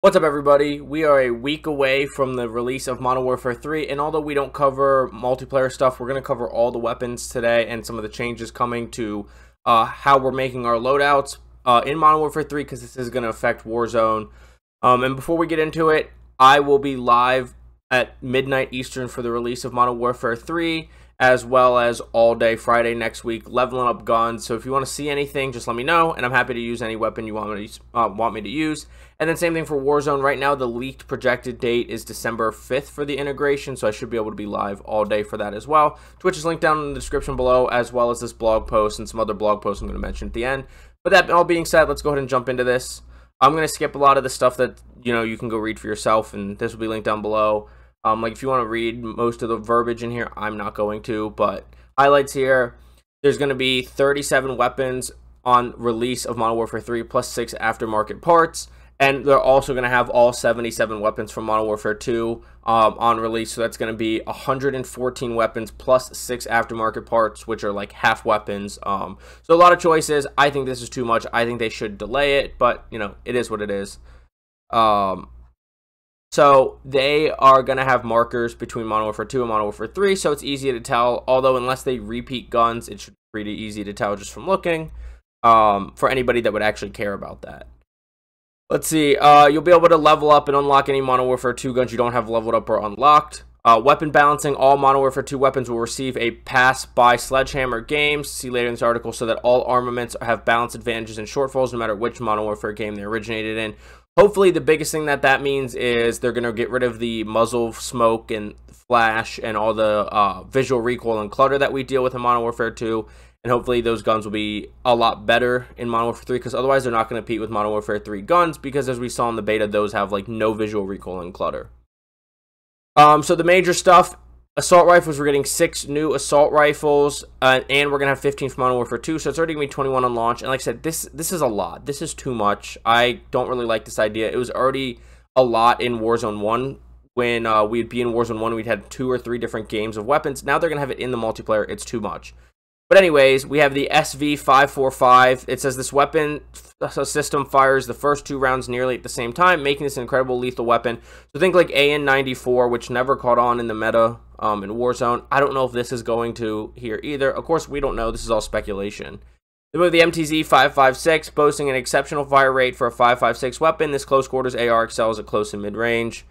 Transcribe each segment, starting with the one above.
What's up, everybody? We are a week away from the release of Modern Warfare 3, and although we don't cover multiplayer stuff, we're going to cover all the weapons today and some of the changes coming to how we're making our loadouts in Modern Warfare 3, because this is going to affect Warzone. And before we get into it, I will be live at midnight Eastern for the release of Modern Warfare 3, as well as all day Friday next week, leveling up guns. So if you want to see anything, just let me know, and I'm happy to use any weapon you want me to use. And then same thing for Warzone. Right now, the leaked projected date is December 5th for the integration, so I should be able to be live all day for that as well. Twitch is linked down in the description below, as well as this blog post and some other blog posts I'm going to mention at the end. But that all being said, let's go ahead and jump into this. I'm going to skip a lot of the stuff that, you can go read for yourself, and this will be linked down below. Like if you want to read most of the verbiage in here, I'm not going to, but highlights here. There's going to be 37 weapons on release of Modern Warfare 3 plus 6 aftermarket parts, and they're also going to have all 77 weapons from Modern Warfare 2 on release. So that's going to be 114 weapons plus 6 aftermarket parts, which are like half weapons. So a lot of choices. I think this is too much. I think they should delay it, but it is what it is. So they are going to have markers between Modern Warfare 2 and Modern Warfare 3, so it's easy to tell, although unless they repeat guns, it should be pretty easy to tell just from looking, for anybody that would actually care about that. Let's see, you'll be able to level up and unlock any Modern Warfare 2 guns you don't have leveled up or unlocked. Weapon balancing, all Modern Warfare 2 weapons will receive a pass by Sledgehammer Games, see later in this article, so that all armaments have balance advantages and shortfalls no matter which Modern Warfare game they originated in. Hopefully, the biggest thing that means is they're going to get rid of the muzzle smoke and flash and all the visual recoil and clutter that we deal with in Modern Warfare 2. And hopefully, those guns will be a lot better in Modern Warfare 3, because otherwise, they're not going to compete with Modern Warfare 3 guns, because as we saw in the beta, those have like no visual recoil and clutter. So the major stuff, assault rifles, we're getting 6 new assault rifles, and we're going to have 15 from Modern Warfare 2, so it's already going to be 21 on launch. And like I said, this is a lot. This is too much. I don't really like this idea. It was already a lot in Warzone 1. When we'd be in Warzone 1, we'd had 2 or 3 different games of weapons. Now they're going to have it in the multiplayer. It's too much. But anyways, we have the SV545. It says this weapon system fires the first 2 rounds nearly at the same time, making this an incredible lethal weapon. So think like AN-94, which never caught on in the meta in Warzone. I don't know if this is going to here either. Of course, we don't know. This is all speculation. Then we have the MTZ-556, boasting an exceptional fire rate for a 5.56 weapon. This close quarters AR excels at close and mid-range.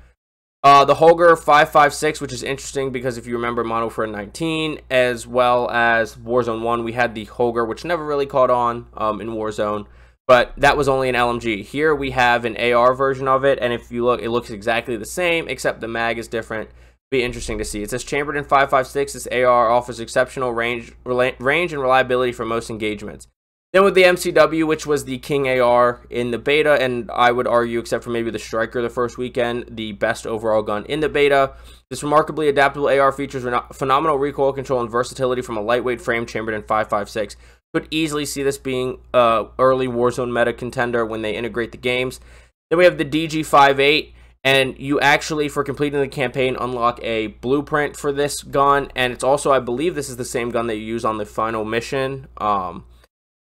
The Holger 5.56, which is interesting because if you remember Modern Warfare 19 as well as Warzone 1, we had the Holger, which never really caught on in Warzone, but that was only an LMG. Here we have an AR version of it, and if you look, it looks exactly the same, except the mag is different. Be interesting to see. It says chambered in 5.56, this AR offers exceptional range and reliability for most engagements. Then with the MCW, which was the King AR in the beta, and I would argue, except for maybe the Striker the first weekend, the best overall gun in the beta. This remarkably adaptable AR features phenomenal recoil control and versatility from a lightweight frame chambered in 5.56. Could easily see this being early Warzone meta contender when they integrate the games. Then we have the DG58, and you actually, for completing the campaign, unlock a blueprint for this gun, and it's also, I believe this is the same gun that you use on the final mission.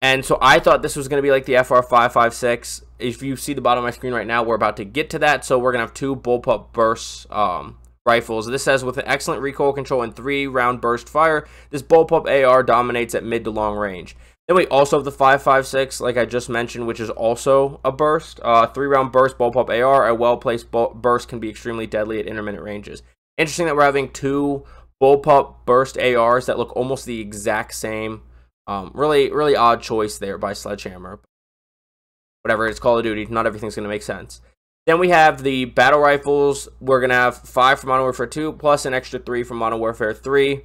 And so I thought this was going to be like the FR556. If you see the bottom of my screen right now, we're about to get to that. So we're going to have 2 Bullpup burst rifles. This says with an excellent recoil control and 3-round burst fire, this Bullpup AR dominates at mid to long range. Then we also have the 5.56, like I just mentioned, which is also a burst. 3-round burst Bullpup AR. A well-placed burst can be extremely deadly at intermittent ranges. Interesting that we're having 2 Bullpup burst ARs that look almost the exact same. Really odd choice there by Sledgehammer. Whatever, it's Call of Duty. Not everything's going to make sense. Then we have the battle rifles. We're going to have 5 from Modern Warfare 2, plus an extra 3 from Modern Warfare 3.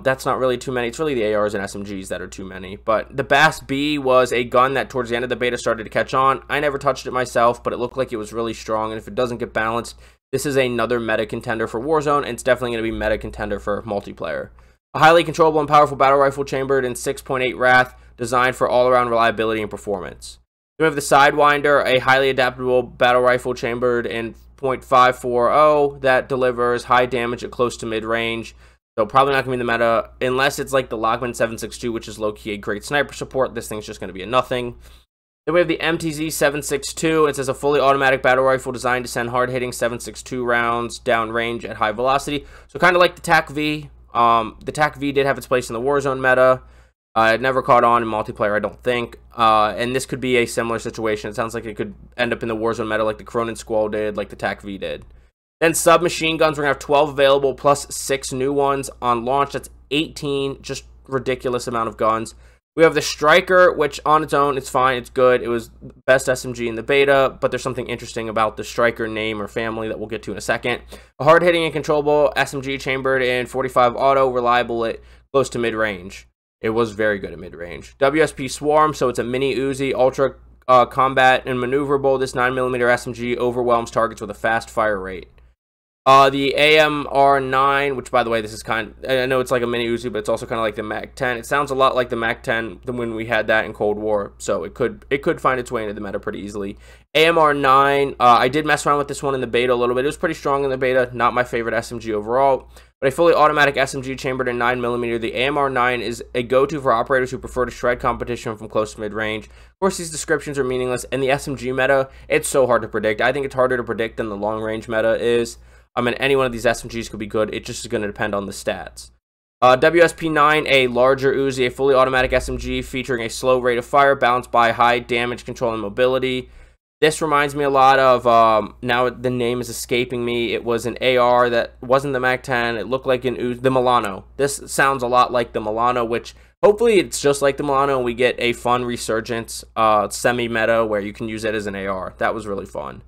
That's not really too many. It's really the ARs and SMGs that are too many. But the Bass B was a gun that towards the end of the beta started to catch on. I never touched it myself, but it looked like it was really strong. And if it doesn't get balanced, this is another meta contender for Warzone, and it's definitely going to be meta contender for multiplayer. A highly controllable and powerful battle rifle chambered in 6.8 Wrath, designed for all-around reliability and performance. Then we have the Sidewinder, a highly adaptable battle rifle chambered in .540 that delivers high damage at close to mid-range. So probably not going to be the meta, unless it's like the Lockman 7.62, which is low-key a great sniper support. This thing's just going to be a nothing. Then we have the MTZ 762. It says a fully automatic battle rifle designed to send hard-hitting 762 rounds downrange at high velocity. So kind of like the TAC-V. The TAC-V did have its place in the Warzone meta. It never caught on in multiplayer, I don't think. And this could be a similar situation. It sounds like it could end up in the Warzone meta like the Cronin Squall did, like the TAC-V did. Then submachine guns, we're going to have 12 available plus 6 new ones on launch. That's 18, just ridiculous amount of guns. We have the Striker, which on its own, it's fine, it's good. It was best SMG in the beta, but there's something interesting about the Striker name or family that we'll get to in a second. A hard-hitting and controllable SMG chambered in 45 auto, reliable at close to mid-range. It was very good at mid-range. WSP Swarm, so it's a mini Uzi, ultra combat and maneuverable. This 9mm SMG overwhelms targets with a fast fire rate. The AMR9, which by the way, this is I know it's like a mini Uzi, but it's also kind of like the MAC-10. It sounds a lot like the MAC-10 when we had that in Cold War, so it could find its way into the meta pretty easily. AMR9, I did mess around with this one in the beta a little bit. It was pretty strong in the beta, not my favorite SMG overall, but a fully automatic SMG chambered in 9mm. The AMR9 is a go-to for operators who prefer to shred competition from close to mid-range. Of course, these descriptions are meaningless. In the SMG meta, it's so hard to predict. I think it's harder to predict than the long-range meta is. I mean, any one of these SMGs could be good. It just is going to depend on the stats. WSP9, a larger Uzi, a fully automatic SMG featuring a slow rate of fire balanced by high damage control and mobility. This reminds me a lot of, now the name is escaping me. It was an AR that wasn't the MAC-10. It looked like an Uzi, the Milano. This sounds a lot like the Milano, which hopefully it's just like the Milano and we get a fun resurgence semi-meta where you can use it as an AR. That was really fun.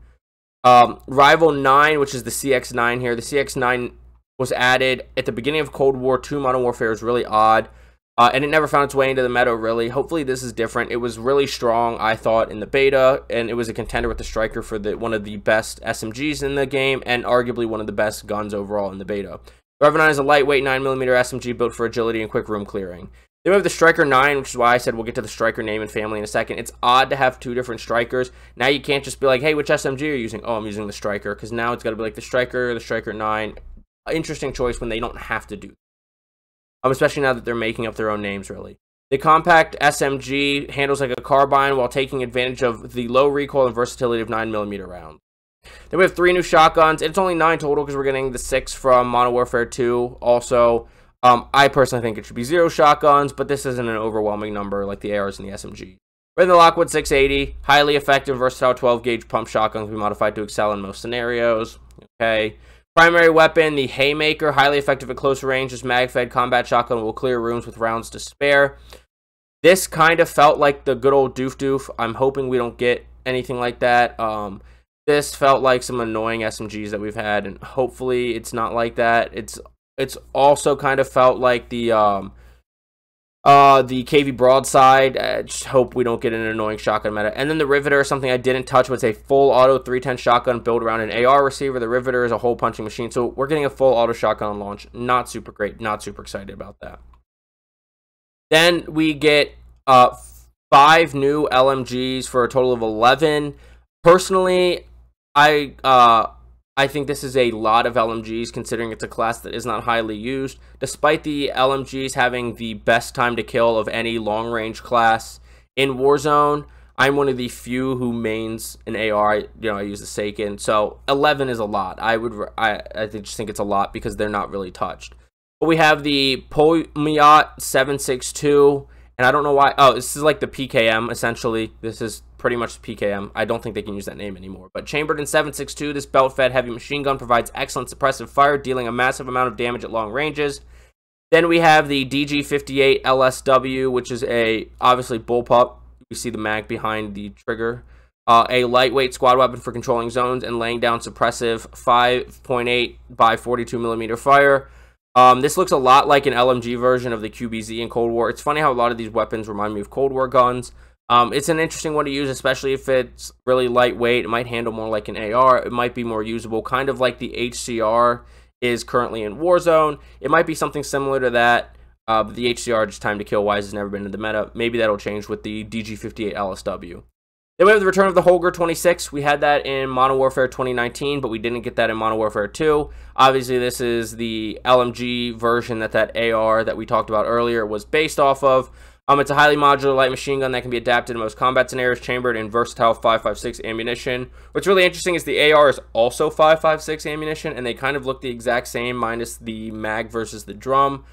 Rival 9, which is the CX9 here. The CX9 was added at the beginning of Cold War 2 Modern Warfare. Is really odd, and it never found its way into the meta, really. Hopefully this is different. It was really strong, I thought, in the beta, and it was a contender with the Striker for one of the best SMGs in the game, and arguably one of the best guns overall in the beta. The Rival 9 is a lightweight 9mm SMG built for agility and quick room clearing. Then we have the Striker 9, which is why I said we'll get to the Striker name and family in a second. It's odd to have two different Strikers. Now you can't just be like, hey, which SMG are you using? Oh, I'm using the Striker, because now it's got to be like the Striker 9. Interesting choice when they don't have to do that. Especially now that they're making up their own names, really. The compact SMG handles like a carbine while taking advantage of the low recoil and versatility of 9mm rounds. Then we have 3 new shotguns. It's only 9 total because we're getting the 6 from Modern Warfare 2. Also, I personally think it should be 0 shotguns, but this isn't an overwhelming number like the ARs and the SMG. We're in the Lockwood 680, highly effective, versatile 12-gauge pump shotgun can be modified to excel in most scenarios. Okay. Primary weapon, the Haymaker, highly effective at close range. This mag-fed combat shotgun will clear rooms with rounds to spare. This kind of felt like the good old doof. I'm hoping we don't get anything like that. This felt like some annoying SMGs that we've had, and hopefully it's not like that. It's also kind of felt like the KV Broadside. I just hope we don't get an annoying shotgun meta. And then the Riveter, something I didn't touch, was a full auto 310 shotgun built around an AR receiver. The Riveter is a hole punching machine, so we're getting a full auto shotgun on launch. Not super great, not super excited about that. Then we get 5 new LMGs for a total of 11. Personally, I think this is a lot of LMGs considering it's a class that is not highly used. Despite the LMGs having the best time to kill of any long-range class in Warzone, I'm one of the few who mains an AR. I use the Seiken, so 11 is a lot. I just think it's a lot because they're not really touched. But we have the MWII 762, and I don't know why. Oh, this is like the PKM, essentially. This is pretty much the PKM. I don't think they can use that name anymore. But chambered in 762, this belt-fed heavy machine gun provides excellent suppressive fire, dealing a massive amount of damage at long ranges. Then we have the DG58 LSW, which is obviously bullpup. You see the mag behind the trigger. A lightweight squad weapon for controlling zones and laying down suppressive 5.8 by 42mm fire. This looks a lot like an LMG version of the QBZ in Cold War. It's funny how a lot of these weapons remind me of Cold War guns. It's an interesting one to use, especially if it's really lightweight. It might handle more like an AR. It might be more usable, kind of like the HCR is currently in Warzone. It might be something similar to that. But the HCR, just time to kill wise, has never been in the meta. Maybe that'll change with the DG58 LSW. Then we have the return of the Holger 26. We had that in Modern Warfare 2019, but we didn't get that in Modern Warfare 2. Obviously, this is the LMG version that AR that we talked about earlier was based off of. It's a highly modular light machine gun that can be adapted to most combat scenarios, chambered in versatile 5.56 ammunition. What's really interesting is the AR is also 5.56 ammunition, and they kind of look the exact same minus the mag versus the drum.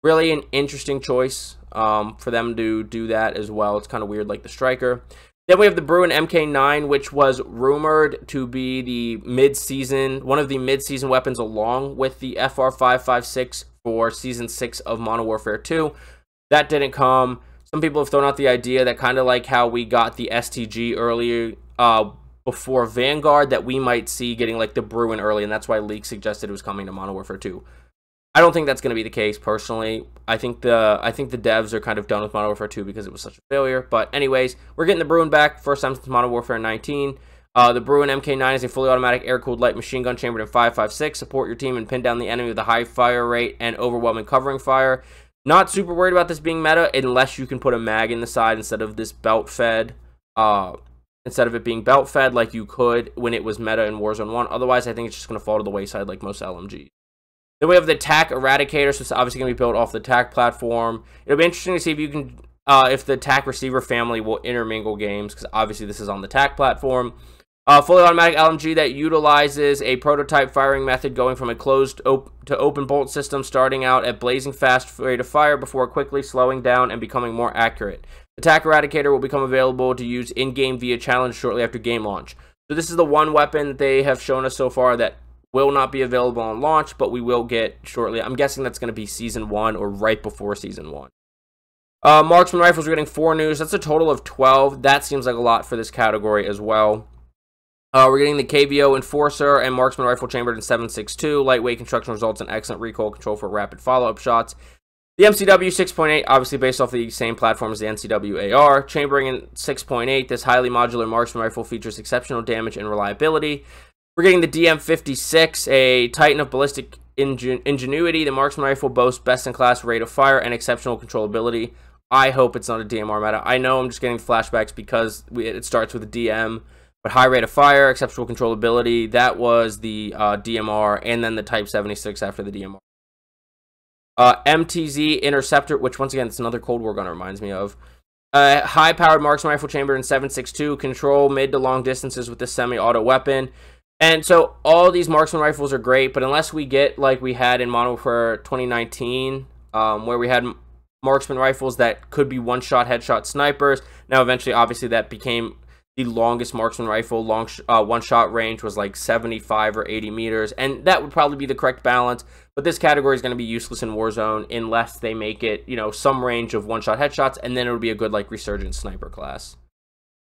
Really an interesting choice for them to do that as well. It's kind of weird like the Striker. Then we have the Bruin MK9, which was rumored to be the mid-season, one of the mid-season weapons along with the FR5.56 for Season 6 of Modern Warfare 2. That didn't come. Some people have thrown out the idea that kind of like how we got the STG earlier before Vanguard, that we might see getting like the Bruin early, and that's why leaks suggested it was coming to Modern Warfare 2. I don't think that's going to be the case personally. I think the devs are kind of done with Modern Warfare 2 because it was such a failure. But anyways, we're getting the Bruin back, first time since Modern Warfare 19. The Bruin MK9 is a fully automatic air-cooled light machine gun chambered in 5.56. Support your team and pin down the enemy with a high fire rate and overwhelming covering fire. Not super worried about this being meta unless you can put a mag in the side instead of this belt-fed. Instead of it being belt-fed like you could when it was meta in Warzone 1. Otherwise, I think it's just going to fall to the wayside like most LMGs. Then we have the TAC Eradicator, so it's obviously going to be built off the TAC platform. It'll be interesting to see if you can, if the TAC Receiver family will intermingle games, because obviously this is on the TAC platform. Fully automatic LMG that utilizes a prototype firing method going from a closed to open bolt system, starting out at blazing fast rate of fire before quickly slowing down and becoming more accurate. The TAC Eradicator will become available to use in-game via challenge shortly after game launch. So this is the one weapon that they have shown us so far that will not be available on launch, but we will get shortly. I'm guessing that's going to be Season 1 or right before Season 1. Marksman rifles are getting 4 news. That's a total of 12. That seems like a lot for this category as well. We're getting the KVO Enforcer and Marksman Rifle chambered in 7.62. Lightweight construction results in excellent recoil control for rapid follow-up shots. The MCW 6.8, obviously based off the same platform as the NCW AR. Chambering in 6.8, this highly modular Marksman Rifle features exceptional damage and reliability. We're getting the DM56, a titan of ballistic ingenuity. The Marksman Rifle boasts best-in-class rate of fire and exceptional controllability. I hope it's not a DMR meta. I know I'm just getting flashbacks because it starts with a DM. But high rate of fire, exceptional controllability, that was the DMR, and then the Type 76 after the DMR. MTZ Interceptor, which once again, it's another Cold War gun, it reminds me of. High-powered Marksman Rifle chamber in 7.62, control mid to long distances with this semi-auto weapon. And so all these Marksman Rifles are great, but unless we get, like we had in Modern Warfare 2019, where we had Marksman Rifles that could be one-shot headshot snipers. Now, eventually, obviously, that became the longest Marksman Rifle. One-shot range was like 75 or 80 meters, and that would probably be the correct balance. But this category is going to be useless in Warzone unless they make it, you know, some range of one-shot headshots, and then it would be a good, like, resurgent sniper class.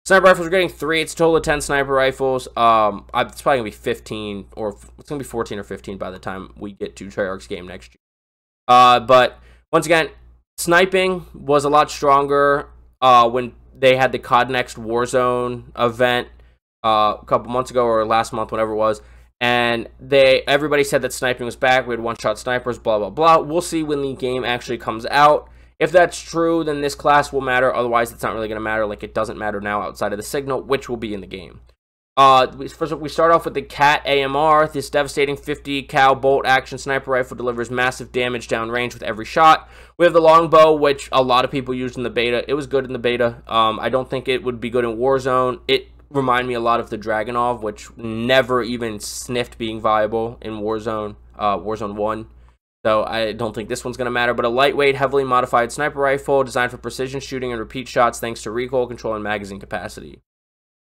Sniper rifles are getting 3. It's a total of 10 sniper rifles. It's probably going to be 15, or it's going to be 14 or 15 by the time we get to Treyarch's game next year. But once again, sniping was a lot stronger when they had the CODNEXT Warzone event a couple months ago, or last month, whatever it was. And everybody said that sniping was back. We had one-shot snipers, blah, blah, blah. We'll see when the game actually comes out. If that's true, then this class will matter. Otherwise, it's not really going to matter. Like, it doesn't matter now outside of the signal, which will be in the game. First, we start off with the CAT AMR. This devastating 50 cal bolt action sniper rifle delivers massive damage downrange with every shot. We have the longbow, which a lot of people used in the beta. It was good in the beta. I don't think it would be good in Warzone. It reminded me a lot of the Dragunov, which never even sniffed being viable in Warzone, Warzone 1. So I don't think this one's going to matter. But a lightweight, heavily modified sniper rifle designed for precision shooting and repeat shots thanks to recoil control and magazine capacity.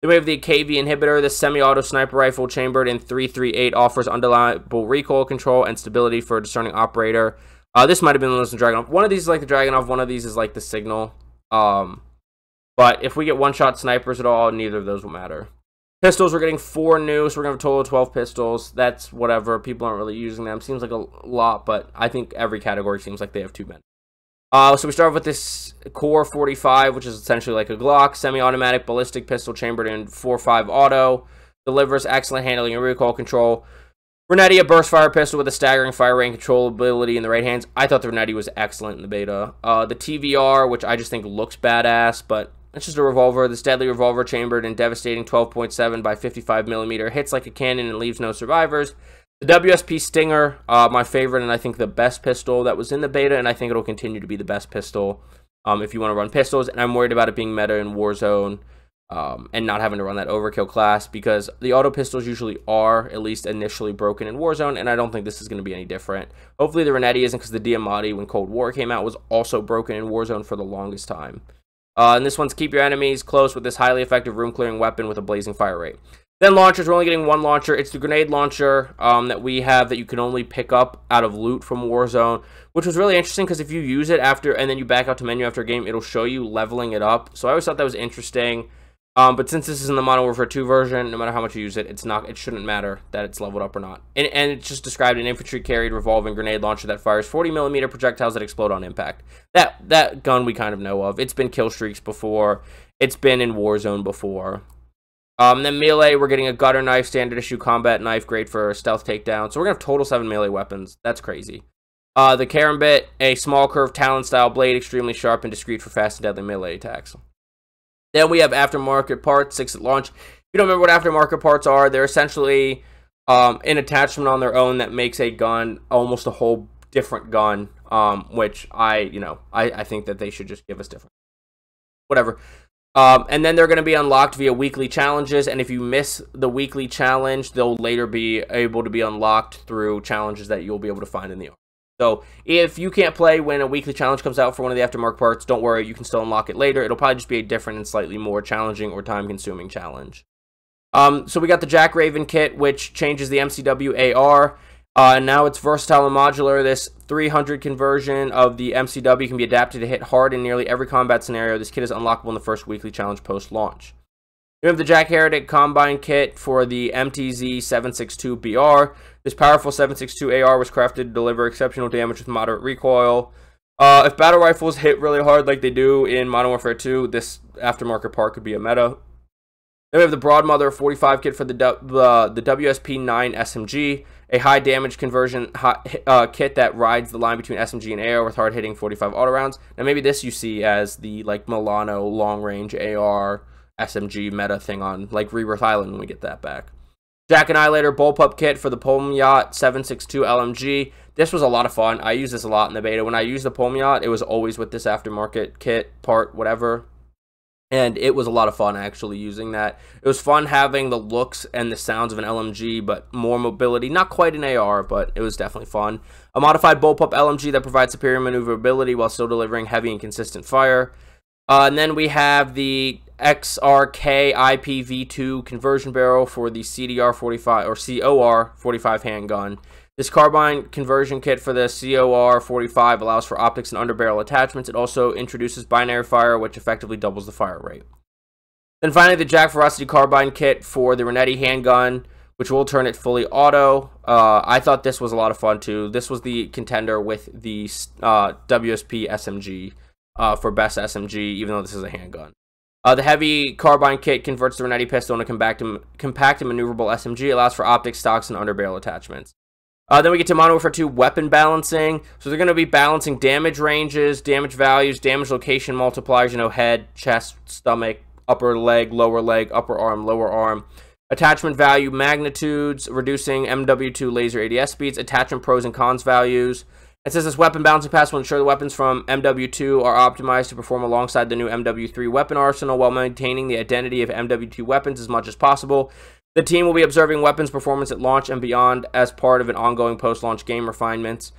Then we have the KV Inhibitor. This semi-auto sniper rifle chambered in 3.38 offers undeniable recoil control and stability for a discerning operator. This might have been the Dragunov. One of these is like the Dragunov. One of these is like the Signal. But if we get one-shot snipers at all, neither of those will matter. Pistols, we're getting 4 new, so we're going to have a total of 12 pistols. That's whatever. People aren't really using them. Seems like a lot, but I think every category seems like they have too many. So we start with this Core 45, which is essentially like a Glock. Semi-automatic ballistic pistol chambered in 4.5 auto. Delivers excellent handling and recoil control. Renetti, a burst fire pistol with a staggering fire rate and controllability in the right hands. I thought the Renetti was excellent in the beta. The TVR, which I just think looks badass, but it's just a revolver. This deadly revolver chambered in devastating 12.7 by 55 millimeter, hits like a cannon and leaves no survivors. The WSP Stinger, my favorite and I think the best pistol that was in the beta, and I think it'll continue to be the best pistol. if you want to run pistols, and I'm worried about it being meta in Warzone, and not having to run that overkill class, because the auto pistols usually are, at least initially, broken in Warzone, and I don't think this is going to be any different. Hopefully the Renetti isn't, because the MWII, when Cold War came out, was also broken in Warzone for the longest time. And this one's keep your enemies close with this highly effective room-clearing weapon with a blazing fire rate. Then launchers, we're only getting one launcher. It's the grenade launcher that we have that you can only pick up out of loot from Warzone, which was really interesting, because if you use it after, and then you back out to menu after a game, it'll show you leveling it up. So I always thought that was interesting. But since this is in the Modern Warfare 2 version, no matter how much you use it, it shouldn't matter that it's leveled up or not. And it's just described an infantry-carried revolving grenade launcher that fires 40mm projectiles that explode on impact. That gun we kind of know of. It's been kill streaks before. It's been in Warzone before. Then melee, we're getting a gutter knife, standard issue combat knife, great for stealth takedown. So we're going to have total 7 melee weapons. That's crazy. The Karambit, a small curved talon-style blade, extremely sharp and discreet for fast and deadly melee attacks. Then we have aftermarket parts, 6 at launch. If you don't remember what aftermarket parts are, they're essentially an attachment on their own that makes a gun almost a whole different gun, which I think that they should just give us different. Whatever. And then they're going to be unlocked via weekly challenges, and if you miss the weekly challenge, they'll later be able to be unlocked through challenges that you'll be able to find in the army. So if you can't play when a weekly challenge comes out for one of the aftermarket parts, don't worry, you can still unlock it later. It'll probably just be a different and slightly more challenging or time-consuming challenge. So we got the Jack Raven kit, which changes the MCW AR. And now it's versatile and modular. This 300 conversion of the MCW can be adapted to hit hard in nearly every combat scenario. This kit is unlockable in the first weekly challenge post-launch. We have the Jack Heredic Combine Kit for the MTZ 762BR. This powerful 762 AR was crafted to deliver exceptional damage with moderate recoil. If battle rifles hit really hard like they do in Modern Warfare 2, this aftermarket part could be a meta. Then we have the Broadmother 45 kit for the WSP-9 SMG, a high damage conversion kit that rides the line between SMG and AR with hard-hitting 45 auto rounds. Now maybe this you see as the Milano long-range AR SMG meta thing on Rebirth Island when we get that back. Jack Annihilator Bullpup Kit for the MWII 762 LMG. This was a lot of fun. I use this a lot in the beta. When I used the MWII, it was always with this aftermarket kit, part, whatever. And it was a lot of fun actually using that. It was fun having the looks and the sounds of an LMG, but more mobility. Not quite an AR, but it was definitely fun. A modified Bullpup LMG that provides superior maneuverability while still delivering heavy and consistent fire. And then we have the XRK IPv2 conversion barrel for the CDR-45 or COR-45 handgun. This carbine conversion kit for the COR-45 allows for optics and underbarrel attachments. It also introduces binary fire, which effectively doubles the fire rate. Then finally, the Jack Ferocity carbine kit for the Renetti handgun, which will turn it fully auto. I thought this was a lot of fun too. This was the contender with the WSP SMG for best SMG, even though this is a handgun. The heavy carbine kit converts the Renetti pistol into compact and maneuverable SMG. Allows for optics, stocks, and underbarrel attachments. Then we get to Modern Warfare 2 weapon balancing. So they're going to be balancing damage ranges, damage values, damage location multipliers, head, chest, stomach, upper leg, upper arm, lower arm. Attachment value magnitudes, reducing MWII laser ADS speeds, attachment pros and cons values. It says this weapon balancing pass will ensure the weapons from MWII are optimized to perform alongside the new MWIII weapon arsenal while maintaining the identity of MWII weapons as much as possible. The team will be observing weapons performance at launch and beyond as part of an ongoing post-launch game refinements.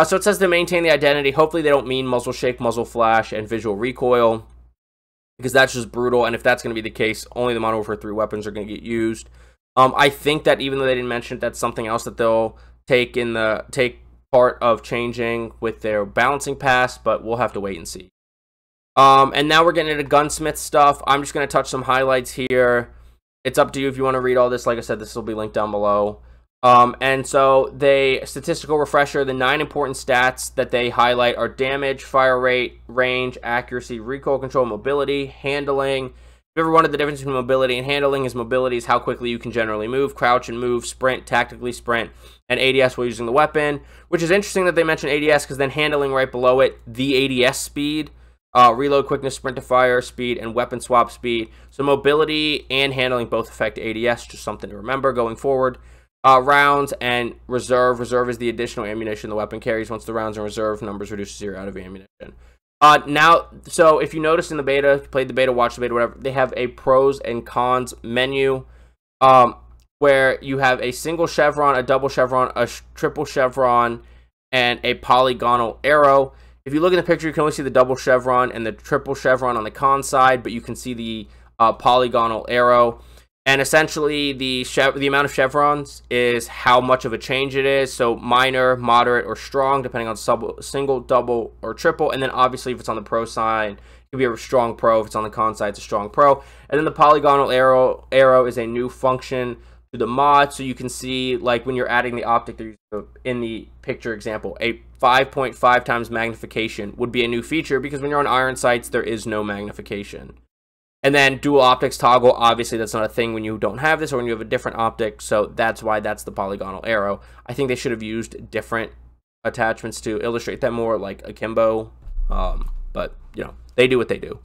So it says to maintain the identity. Hopefully they don't mean muzzle shake, muzzle flash, and visual recoil, because that's just brutal. And if that's going to be the case, only the Modern Warfare 3 weapons are going to get used. I think that even though they didn't mention it, that's something else that they'll take part of changing with their balancing pass, but we'll have to wait and see. And now we're getting into Gunsmith stuff. I'm just going to touch some highlights here. It's up to you if you want to read all this. Like I said, this will be linked down below. And so statistical refresher, the 9 important stats that they highlight are damage, fire rate, range, accuracy, recoil control, mobility, handling. If you ever wondered the difference between mobility and handling, mobility is how quickly you can generally move, crouch and move, sprint, tactically sprint, and ADS while using the weapon, which is interesting that they mention ADS because then handling right below it, the ADS speed, reload quickness, sprint to fire speed, and weapon swap speed. So mobility and handling both affect ADS, just something to remember going forward. Rounds and reserve. Reserve is the additional ammunition the weapon carries. Once the rounds are in reserve, numbers reduce to 0 out of ammunition. Now, so if you noticed in the beta, played the beta, watched the beta, whatever, they have a pros and cons menu, where you have a single chevron, a double chevron, a triple chevron, and a polygonal arrow. If you look in the picture, you can only see the double chevron and the triple chevron on the con side, but you can see the polygonal arrow. And essentially, the amount of chevrons is how much of a change it is. So minor, moderate, or strong, depending on single, double, or triple. And then obviously, if it's on the pro side, it could be a strong pro. If it's on the con side, it's a strong pro. And then the polygonal arrow is a new function to the mod. So you can see, like when you're adding the optic in the picture example, a 5.5 times magnification would be a new feature, because when you're on iron sights, there is no magnification. And then dual optics toggle, obviously that's not a thing when you don't have this or when you have a different optic, so that's why that's the polygonal arrow. I think they should have used different attachments to illustrate that more, like akimbo, but you know, they do what they do.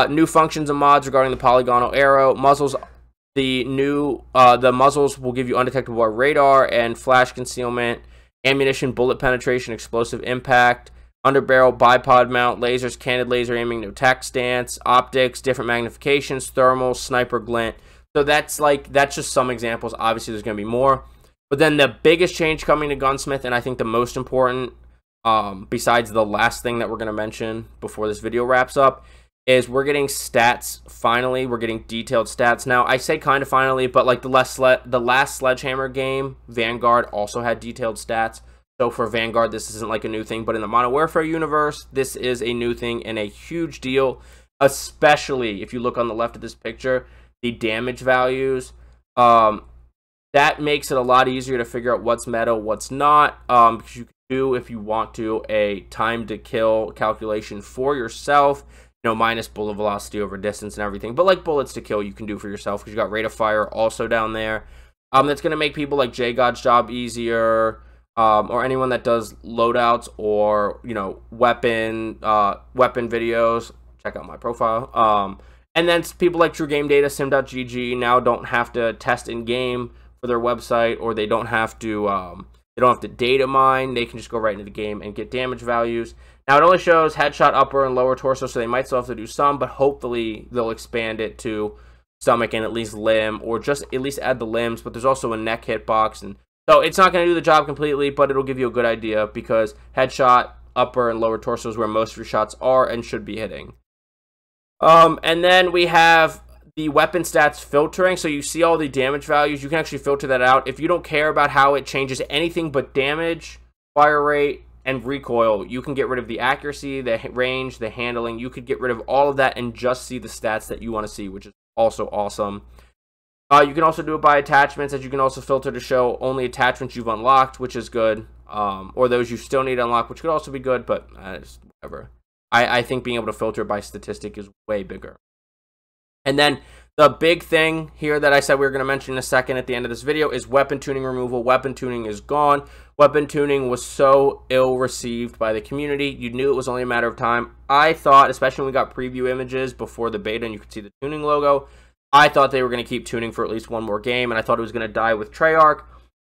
New functions and mods regarding the polygonal arrow. Muzzles, the muzzles will give you undetectable radar and flash concealment, ammunition, bullet penetration, explosive impact, underbarrel, bipod mount, lasers, candid laser aiming, no tack stance, optics, different magnifications, thermal, sniper glint. So that's just some examples. Obviously, there's going to be more. But then the biggest change coming to Gunsmith, and I think the most important, besides the last thing that we're going to mention before this video wraps up, is we're getting stats finally. We're getting detailed stats. Now, I say kind of finally, but like the last Sledgehammer game, Vanguard also had detailed stats. So for Vanguard, this isn't like a new thing, but in the Modern Warfare universe, this is a new thing and a huge deal, especially if you look on the left of this picture, the damage values. That makes it a lot easier to figure out what's meta, what's not, because you can do, if you want to, a time to kill calculation for yourself, you know, minus bullet velocity over distance and everything. But like bullets to kill, you can do for yourself, because you got rate of fire also down there. That's going to make people like JGod's job easier. Or anyone that does loadouts or, you know, weapon videos. Check out my profile. And then people like True Game Data, Sim.gg now don't have to test in game for their website, or they don't have to data mine. They can just go right into the game and get damage values. Now it only shows headshot, upper and lower torso, so they might still have to do some, but hopefully they'll expand it to stomach and at least limb, or just at least add the limbs. But there's also a neck hitbox, and so it's not going to do the job completely, but it'll give you a good idea, because headshot, upper, and lower torso is where most of your shots are and should be hitting. And then we have the weapon stats filtering. So you see all the damage values. You can actually filter that out. If you don't care about how it changes anything but damage, fire rate, and recoil, you can get rid of the accuracy, the range, the handling. You could get rid of all of that and just see the stats that you want to see, which is also awesome. You can also do it by attachments, as you can also filter to show only attachments you've unlocked, which is good, or those you still need to unlock, which could also be good, but whatever. I think being able to filter by statistic is way bigger. And then the big thing here that I said we were going to mention in a second at the end of this video is weapon tuning removal. Weapon tuning is gone. Weapon tuning was so ill received by the community. You knew it was only a matter of time. I thought, especially when we got preview images before the beta and you could see the tuning logo, I thought they were going to keep tuning for at least one more game, and I thought it was going to die with Treyarch,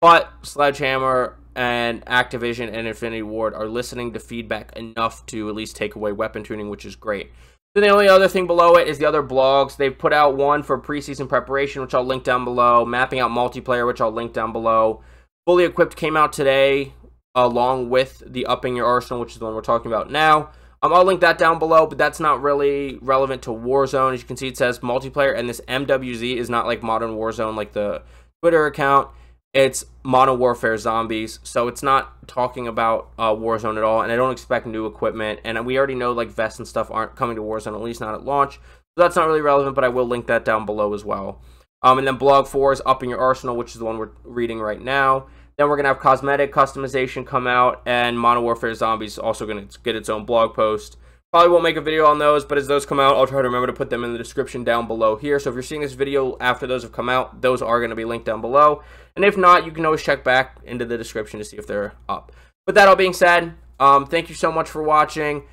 but Sledgehammer and Activision and Infinity Ward are listening to feedback enough to at least take away weapon tuning, which is great. Then the only other thing below it is the other blogs. They've put out one for preseason preparation, which I'll link down below, mapping out multiplayer, which I'll link down below. Fully Equipped came out today, along with the Upping Your Arsenal, which is the one we're talking about now. I'll link that down below, but that's not really relevant to Warzone. As you can see, it says multiplayer, and this MWZ is not like Modern Warzone, like the Twitter account. It's Modern Warfare Zombies, so it's not talking about Warzone at all, and I don't expect new equipment, and we already know like vests and stuff aren't coming to Warzone, at least not at launch, so that's not really relevant, but I will link that down below as well. And then blog 4 is Upping Your Arsenal, which is the one we're reading right now. Then we're going to have cosmetic customization come out, and Modern Warfare Zombies is also going to get its own blog post. Probably won't make a video on those, but as those come out, I'll try to remember to put them in the description down below here. So if you're seeing this video after those have come out, those are going to be linked down below. And if not, you can always check back into the description to see if they're up. With that all being said, thank you so much for watching.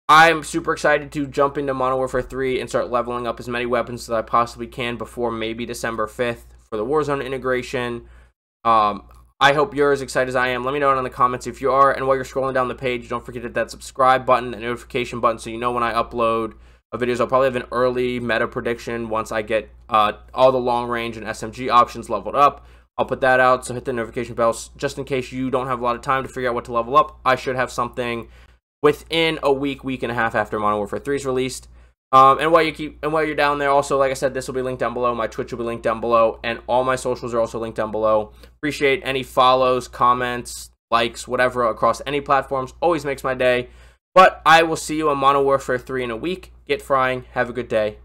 I'm super excited to jump into Modern Warfare 3 and start leveling up as many weapons as I possibly can before maybe December 5th for the Warzone integration. I hope you're as excited as I am. Let me know in the comments if you are. And while you're scrolling down the page, don't forget to hit that subscribe button and notification button so you know when I upload videos. I'll probably have an early meta prediction once I get all the long range and SMG options leveled up. I'll put that out, so hit the notification bells just in case you don't have a lot of time to figure out what to level up. I should have something within a week and a half after Modern Warfare 3 is released. And while you're down there, also, like I said, this will be linked down below. My Twitch will be linked down below, and all my socials are also linked down below. Appreciate any follows, comments, likes, whatever across any platforms. Always makes my day. But I will see you on Modern Warfare 3 in a week. Get frying. Have a good day.